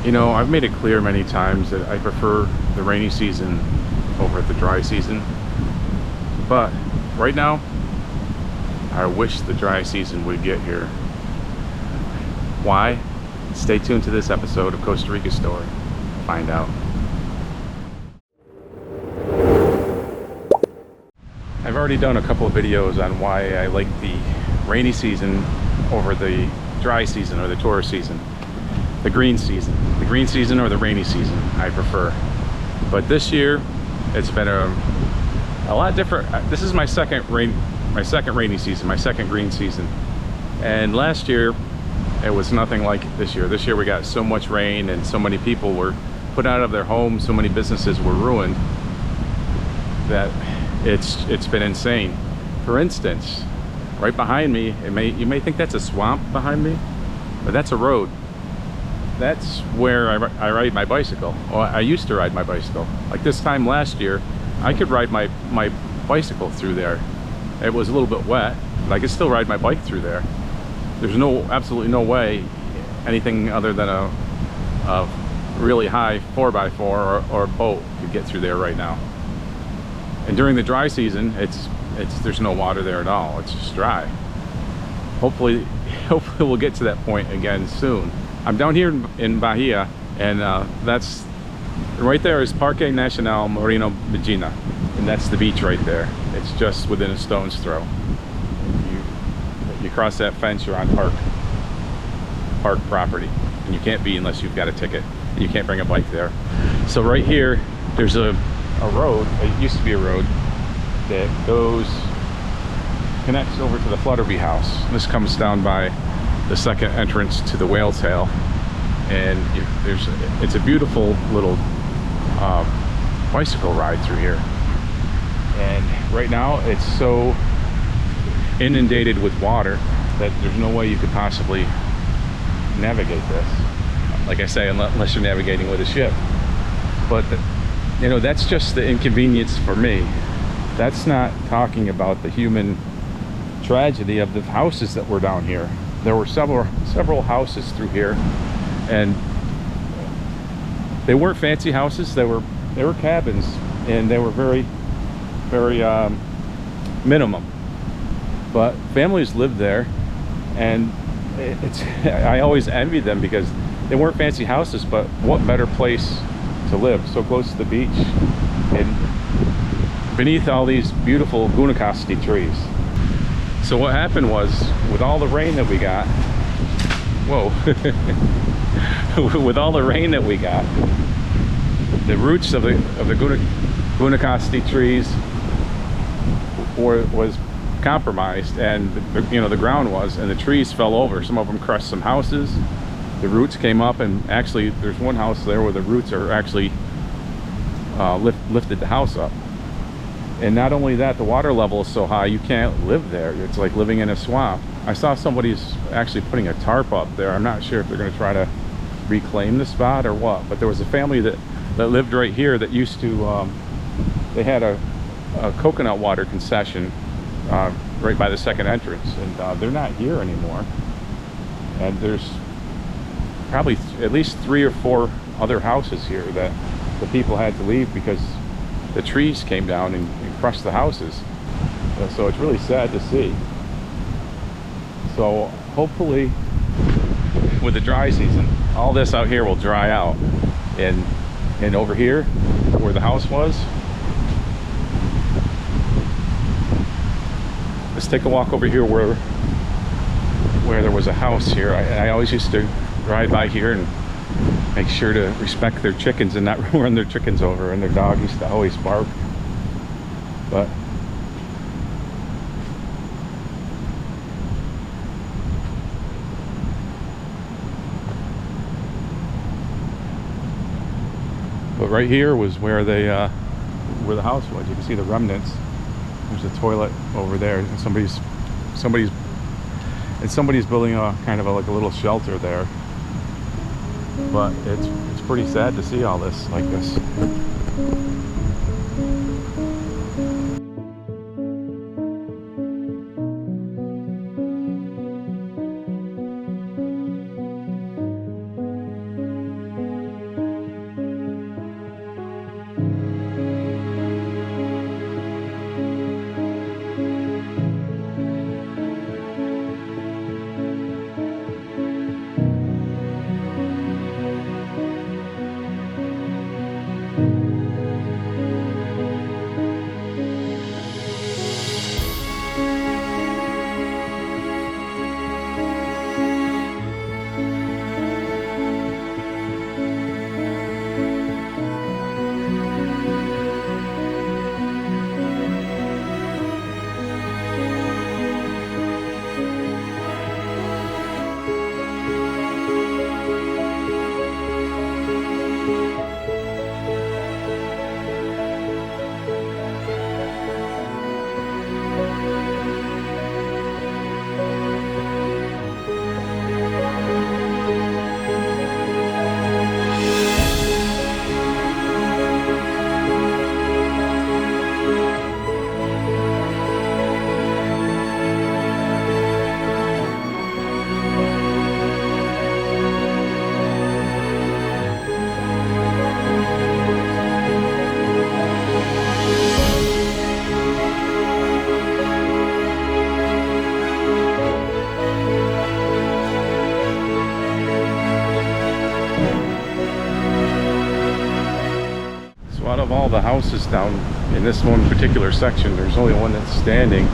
You know, I've made it clear many times that I prefer the rainy season over the dry season. But right now, I wish the dry season would get here. Why? Stay tuned to this episode of Costa Rica Story. Find out. I've already done a couple of videos on why I like the rainy season over the dry season or the tourist season. The green season. The green season or the rainy season, I prefer. But this year, it's been a lot different. This is my second rainy season, my second green season. And last year, it was nothing like this year. This year we got so much rain and so many people were put out of their homes, so many businesses were ruined that it's been insane. For instance, right behind me, you may think that's a swamp behind me, but that's a road. That's where I ride my bicycle. Well, I used to ride my bicycle. Like this time last year, I could ride my bicycle through there. It was a little bit wet, but I could still ride my bike through there. There's absolutely no way anything other than a really high 4x4 or a boat could get through there right now. And during the dry season, there's no water there at all. It's just dry. Hopefully we'll get to that point again soon. I'm down here in Bahia, and that's right there is Parque Nacional Marino Ballena, and that's the beach right there. It's just within a stone's throw. You cross that fence, you're on park property, and you can't be unless you've got a ticket, and you can't bring a bike there. So right here, there's a road. It used to be a road that connects over to the Flutterby house. This comes down by the second entrance to the whale tail, and it's a beautiful little bicycle ride through here. And right now it's so inundated with water that there's no way you could possibly navigate this, like I say, unless you're navigating with a ship. But you know, that's just the inconvenience for me. That's not talking about the human tragedy of the houses that were down here. There were several houses through here, and they weren't fancy houses. They were cabins, and they were very minimum. But families lived there, and I always envied them because they weren't fancy houses, but what better place to live, so close to the beach and beneath all these beautiful Guanacaste trees. So what happened was, with all the rain that we got, with all the rain that we got, the roots of the Guanacaste trees was compromised, and the ground was, and the trees fell over. Some of them crushed some houses. The roots came up, and actually there's one house there where the roots are actually lifted the house up. And not only that, the water level is so high you can't live there. It's like living in a swamp. I saw somebody's actually putting a tarp up there. I'm not sure if they're going to try to reclaim the spot or what, but there was a family that lived right here that used to they had a coconut water concession right by the second entrance, and they're not here anymore. And there's probably at least 3 or 4 other houses here that the people had to leave because the trees came down and crushed the houses. So it's really sad to see. So hopefully with the dry season, all this out here will dry out, and over here where the house was, let's take a walk over here where there was a house here. I always used to ride by here and make sure to respect their chickens and not run their chickens over, and their dog used to always bark. But right here was where the house was. You can see the remnants. There's a toilet over there, and somebody's building a kind of like a little shelter there. But it's pretty sad to see all this like this. of all the houses down in this one particular section, there's only one that's standing,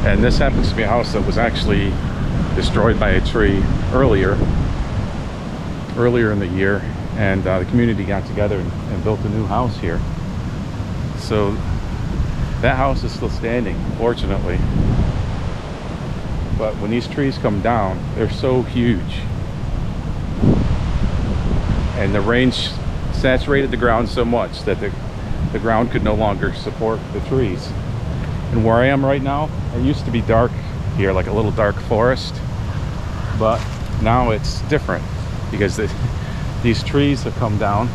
and this happens to be a house that was actually destroyed by a tree earlier in the year, and the community got together and built a new house here. So that house is still standing, fortunately. But when these trees come down, they're so huge, and the rain saturated the ground so much that the ground could no longer support the trees. And where I am right now, it used to be dark here, like a little dark forest, but now it's different because these trees have come down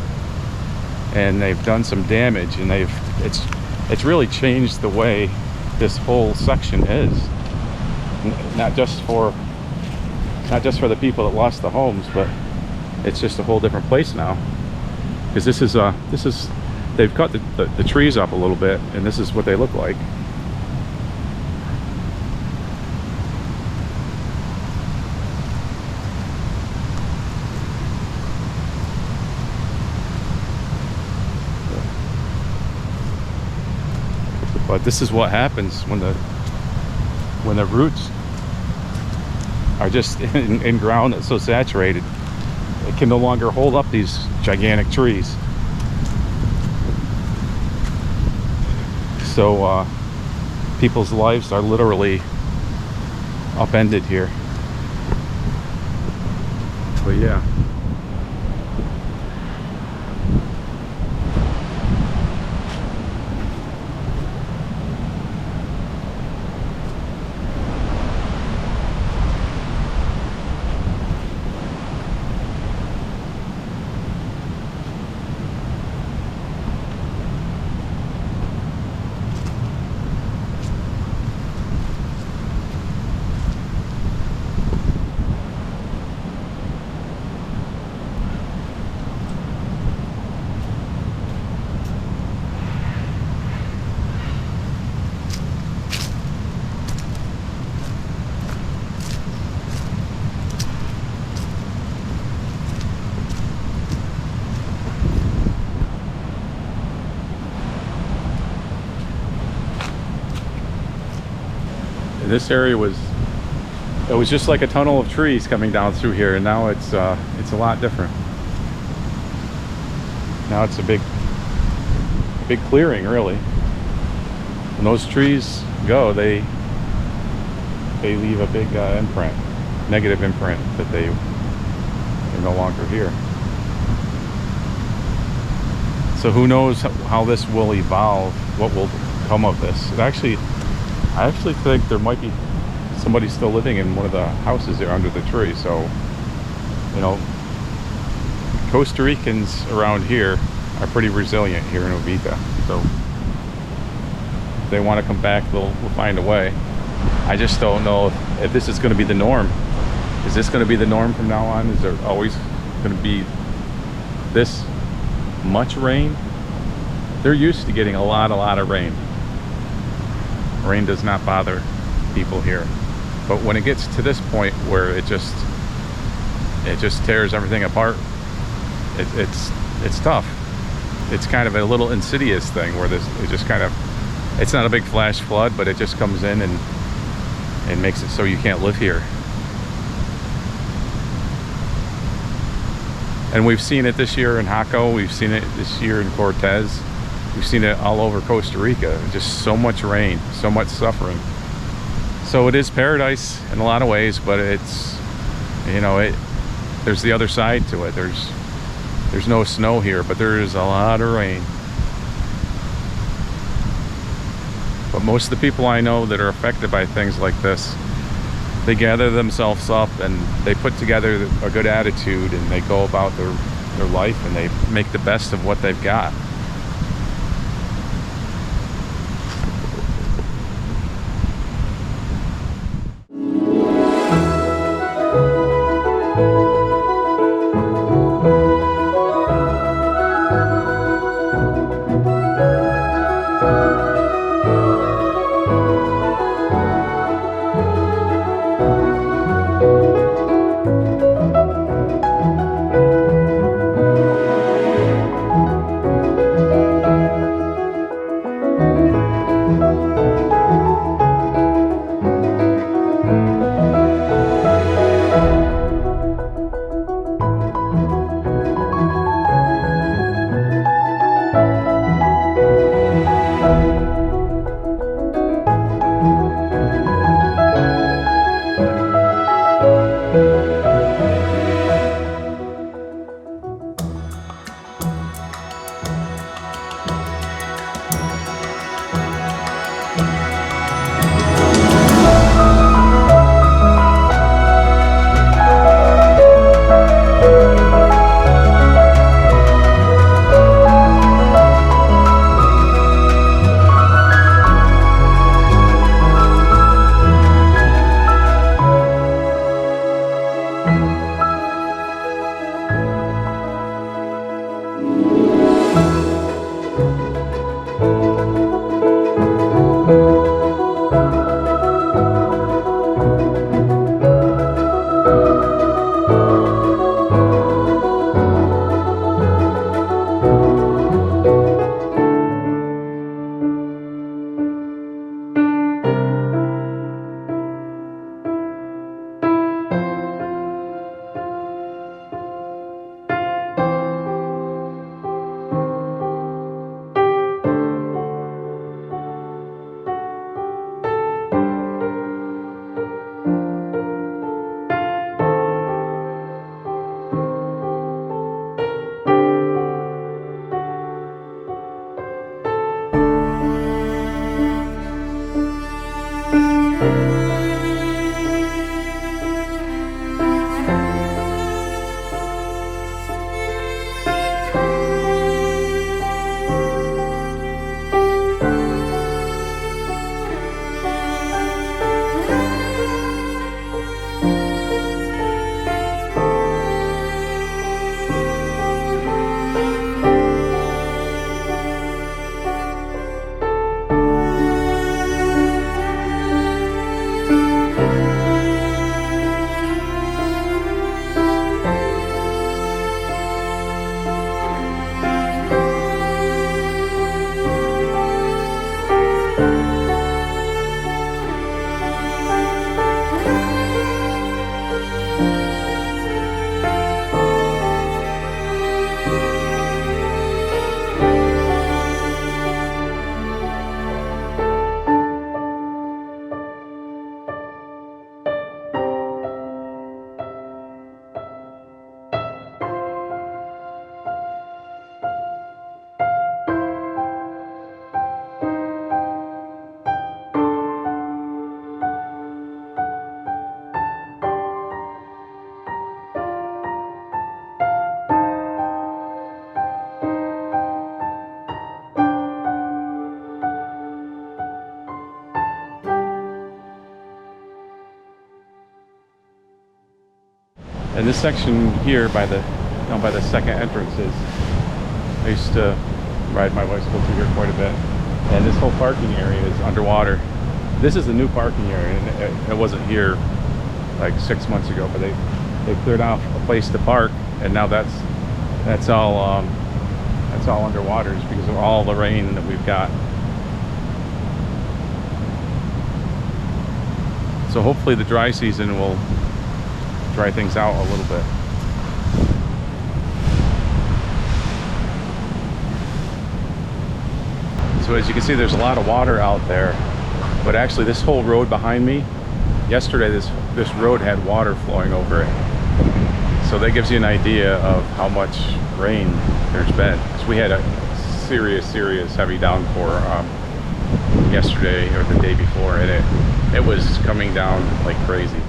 and they've done some damage, and it's really changed the way this whole section is. Not just for the people that lost the homes, but it's just a whole different place now. Because this is they've cut the trees up a little bit, and this is what they look like. But this is what happens when the roots are just in ground that's so saturated. It can no longer hold up these gigantic trees. So people's lives are literally upended here. But yeah. This area was just like a tunnel of trees coming down through here, and now it's a lot different. Now it's a big clearing, really. When those trees go, they leave a big imprint, negative imprint, that they're no longer here. So who knows how this will evolve, what will come of this. I actually think there might be somebody still living in one of the houses there under the tree. So, you know, Costa Ricans around here are pretty resilient here in Uvita. So if they want to come back, we'll find a way. I just don't know if this is going to be the norm. Is this going to be the norm from now on? Is there always going to be this much rain? They're used to getting a lot of rain. Rain does not bother people here, but when it gets to this point where it just tears everything apart, it's tough. It's kind of a little insidious thing where it's not a big flash flood, but it just comes in and makes it so you can't live here. And we've seen it this year in Jaco, we've seen it this year in Cortez. We've seen it all over Costa Rica. Just so much rain, so much suffering. So it is paradise in a lot of ways, but it's, you know, there's the other side to it. There's no snow here, but there is a lot of rain. But most of the people I know that are affected by things like this, they gather themselves up and they put together a good attitude, and they go about their life, and they make the best of what they've got. And this section here by the by the second entrance is, I used to ride my bicycle through here quite a bit. And this whole parking area is underwater. This is the new parking area, and it wasn't here like 6 months ago, but they cleared off a place to park, and now that's all underwater just because of all the rain that we've got. So hopefully the dry season will dry things out a little bit. So as you can see, there's a lot of water out there, but actually this whole road behind me, yesterday this road had water flowing over it. So that gives you an idea of how much rain there's been. Because we had a serious heavy downpour yesterday or the day before, and it was coming down like crazy.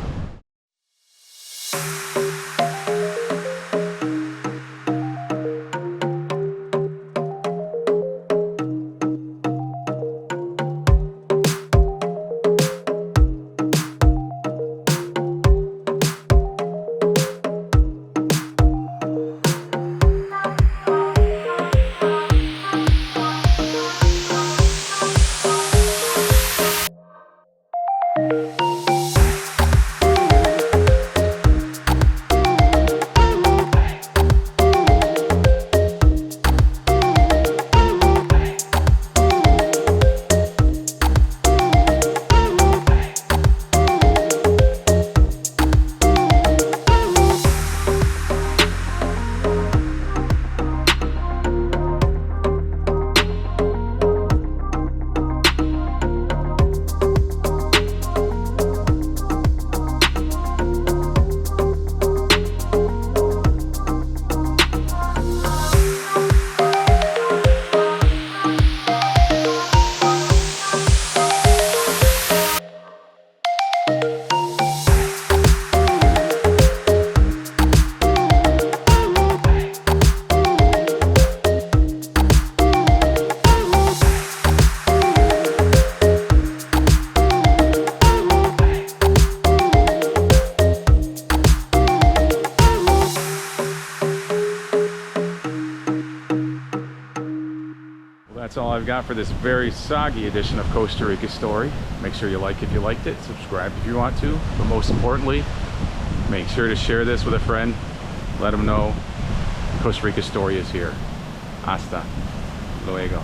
That's all I've got for this very soggy edition of Costa Rica Story. Make sure you like if you liked it, subscribe if you want to, but most importantly, make sure to share this with a friend. Let them know Costa Rica Story is here. Hasta luego.